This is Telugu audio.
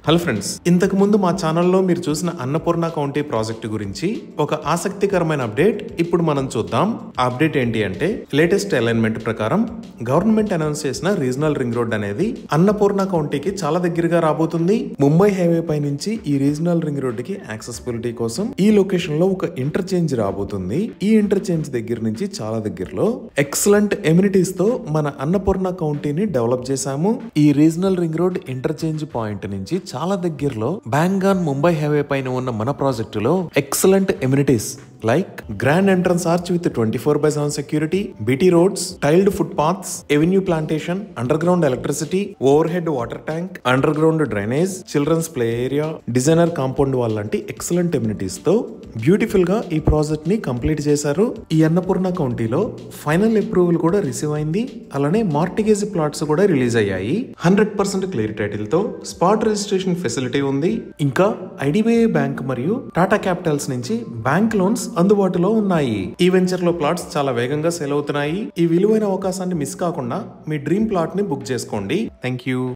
హలో ఫ్రెండ్స్, ఇంతకు ముందు మా ఛానల్లో మీరు చూసిన అన్నపూర్ణ కౌంటీ ప్రాజెక్టు గురించి ఒక ఆసక్తికరమైన అప్డేట్ ఇప్పుడు మనం చూద్దాం. ఆ అప్డేట్ ఏంటి అంటే, లేటెస్ట్ అలైన్మెంట్ ప్రకారం గవర్నమెంట్ అనౌన్స్ చేసిన రీజనల్ రింగ్ రోడ్ అనేది అన్నపూర్ణ కౌంటీకి చాలా దగ్గరగా రాబోతుంది. ముంబై హైవే పై నుంచి ఈ రీజనల్ రింగ్ రోడ్ కి యాక్సెసిబిలిటీ కోసం ఈ లొకేషన్ లో ఒక ఇంటర్చేంజ్ రాబోతుంది. ఈ ఇంటర్చేంజ్ దగ్గర నుంచి చాలా దగ్గరలో ఎక్సలెంట్ ఎమ్యూనిటీస్ తో మన అన్నపూర్ణ కౌంటీని డెవలప్ చేశాము. ఈ regional ring road interchange point నుంచి చాలా దగ్గరలో బ్యాంగాన్ ముంబై హైవే పైన ఉన్న మన ప్రాజెక్టులో excellent amenities like grand entrance arch with 24/7 security, BT roads, tiled footpaths, avenue plantation, underground electricity, overhead water tank, underground drainage, children's play area, designer compound wall లాంటి ఎక్సలెంట్ ఎమ్యూనిటీస్ తో బ్యూటిఫుల్ గా ఈ ప్రాజెక్ట్ ని కంప్లీట్ చేశారు. ఈ అన్నపూర్ణ కౌంటీలో ఫైనల్ అప్రూవల్ కూడా రిసీవ్ అయింది. అలానే మార్టిగేజ్ ప్లాట్స్ కూడా రిలీజ్ అయ్యాయి. 100% క్లియర్ టైటిల్ తో స్పాట్ రిజిస్ట్రేషన్ ఫెసిలిటీ ఉంది. ఇంకా ఐడిబిఐ బ్యాంక్ మరియు టాటా క్యాపిటల్స్ నుంచి బ్యాంక్ లోన్స్ అందుబాటులో ఉన్నాయి. ఈ వెంచర్ లో ప్లాట్స్ చాలా వేగంగా సేల్ అవుతున్నాయి. ఈ విలువైన అవకాశాన్ని మిస్ కాకుండా మీ డ్రీమ్ ప్లాట్ ని బుక్ చేసుకోండి. Thank you.